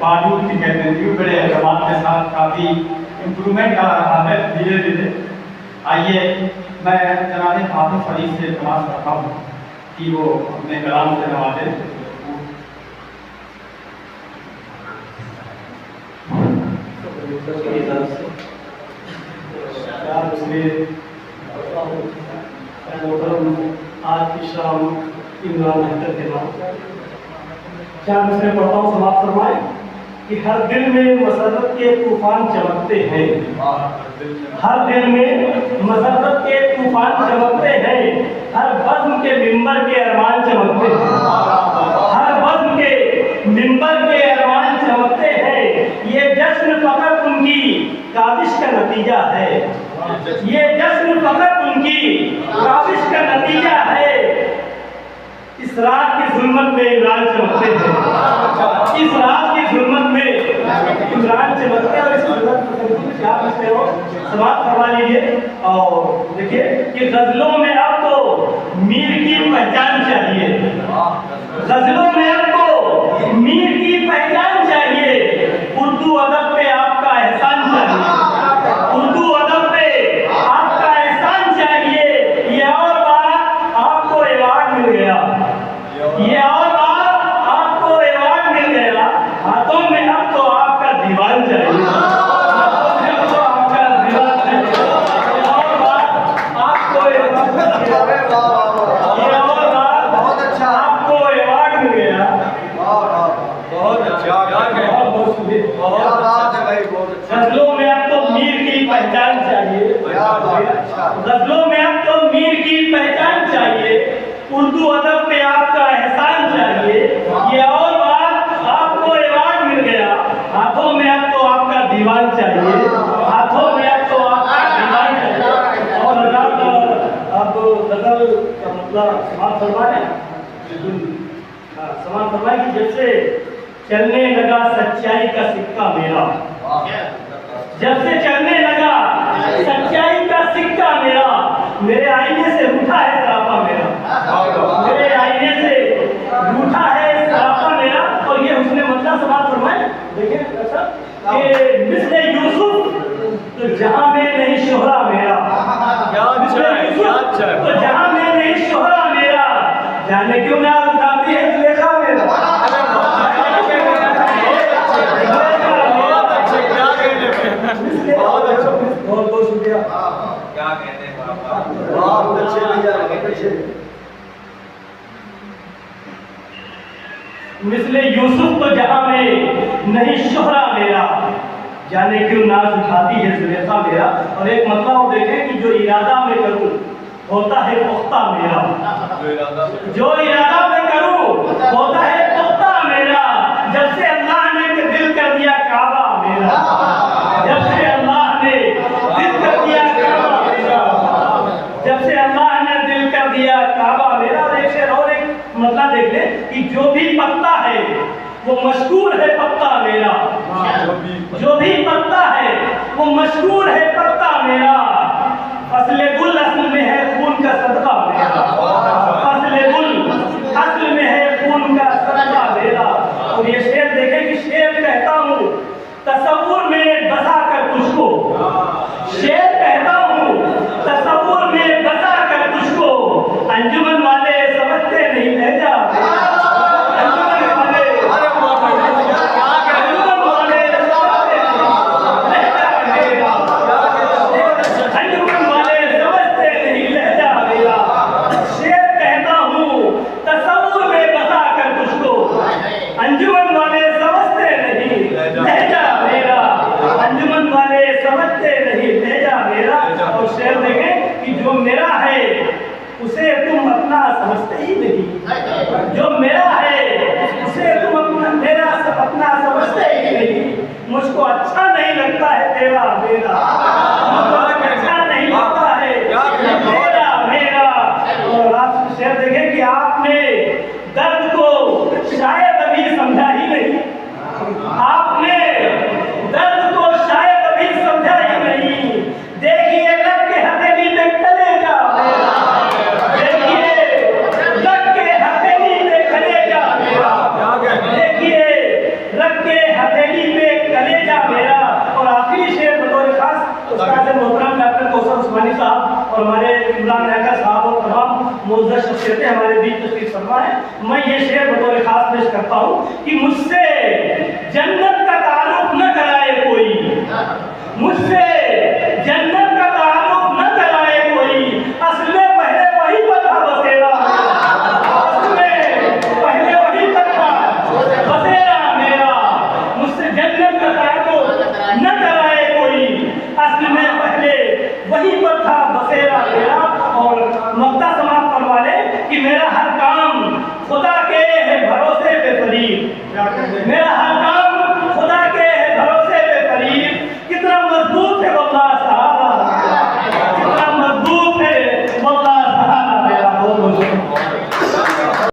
बावजूद की गैलेरियों बड़े एतमाद के साथ काफ़ी इम्प्रूवमेंट आ रहा है धीरे धीरे। आइए मैं जनाब हाफिज फरीद से तमाश करता हूँ कि वो अपने कलाम से नवाजे। आज की शाम इमरान हैदर के नाम क्या मैं पढ़ता हूँ, समाप्त फरमाए कि हर दिल में मसरत के तूफान चमकते हैं, हर दिल में मसरत के तूफान चमकते हैं, हर बज़्म के मिंबर के अरमान चमकते हैं, हर बज़्म के मिंबर के अरमान चमकते हैं। ये जश्न फकत उनकी काबिश का नतीजा है, ये जश्न फकत उनकी काबिश का नतीजा है। इस रात की जुल्मत में इमरान चमकते हैं, इस रात की जुल्मत में इमरान चमकते हैं। और इस जुल्मत में क्या पूछते हो, समाप्त करवा लीजिए। और देखिए कि गजलों में आपको मीर की पहचान चाहिए, गजलों में आपको मीर की पहचान चाहिए। उर्दू अदब पे आपका एहसान चाहिए, उर्दू अदब पे आपका एहसान चाहिए। ये और बात आपको अवार्ड मिल गया, ये और बात आपको अवार्ड मिल गया। हाथों में अब तो आपका दीवान चाहिए, हाथों में अब तो आपका दीवान चाहिए। और बात आपको ये और बात बहुत अच्छा आपको अवार्ड मिल गया। बहुत अच्छा, बहुत बात है भाई, बहुत अच्छा। गजलों में अब तो मीर की पहचान चाहिए, गजलों में अब तो मीर की पहचान चाहिए। उर्दू अदब पे आपका एहसान चाहिए। ये और बात आपको अवार्ड मिल गया। हाथों में अब तो आपका दीवान चाहिए, हाथों में अब तो आपका दीवान चाहिए। और अब गजल का मतलब समाप्त फरमाए, समाप्त फरमाए कि जब से चलने लगा सच्चाई का सिक्का मेरा, जब से चलने लगा सच्चाई का सिक्का मेरा, मेरे आईने से उठा है सरापा मेरा, मेरे आईने से उठा है सरापा मेरा। और ये उसने मतलब समाप्त फरमाए। देखिए कि मिस्ले यूसुफ तो जहां में नहीं शोहरा मेरा, मिस्ले यूसुफ तो जहां में नहीं शोहरा मेरा, जाने क्यों ना उठाती है जुलेखा मेरा। बहुत बहुत शुक्रिया। क्या कहते हैं पापा, बहुत अच्छे भैया, बहुत अच्छे। मिसले यूसुफ तो जहां में नहीं शोहरा मेरा, जाने क्यों नाज उठाती है जुलेखा मेरा। और एक मतलब देखें कि जो इरादा में करूं होता है पुख्ता मेरा, जो इरादा में करूं होता है पुख्ता मेरा। जब से अल्लाह ने दिल कर दिया काबा मेरा, जब से अल्लाह ने दिल कर दिया काबा मेरा, जब से अल्लाह ने दिल कर दिया काबा मेरा। और एक मतलब देख ले कि जो भी पत्ता है वो मशहूर है पत्ता मेरा, जो भी पत्ता है वो मशहूर है पत्ता मेरा। फसले गुल असल में है खून का सदका मेरा, फसले गुल असल में है खून का सदका मेरा। और ये शेर देखे कि शेर कहता हूँ तसव्वुर में बसा कर तुझको, शेर कहता हूँ तसव्वुर में बसा कर तुझको। अंजुमन वाले समझते नहीं लहजा, अंजुमन वाले समझते नहीं लहजा मेरा। शेर कहता हूँ तसव्वुर में बसा कर तुझको, अंजुमन वाले समझते नहीं लहजा मेरा, अंजुमन वाले समझते नहीं लहजा मेरा। और शेर देखें कि जो मेरा है उसे तुम अपना समझते ही नहीं, जो मेरा है उसे तुम अपना मेरा अपना समझते ही नहीं। मुझको अच्छा नहीं लगता है तेरा मेरा, मुझको अच्छा नहीं लगता है तेरा मेरा। और आप शेर देखें कि आपने दर्द को शायद अभी समझा ही नहीं, आपने दर्द को शायद अभी समझा ही नहीं। देखिए लग के हथेली पे कलेजा मेरा, देखिए लग के हथेली पे कलेजा मेरा, देखिए लग के हथेली और हमारे इमरान हैकर साहब और तमाम मौजूदा शख्सियतें हमारे बीच तशरीफ फरमा है। मैं ये शेर बतौर खास पेश करता हूँ कि मुझसे जंग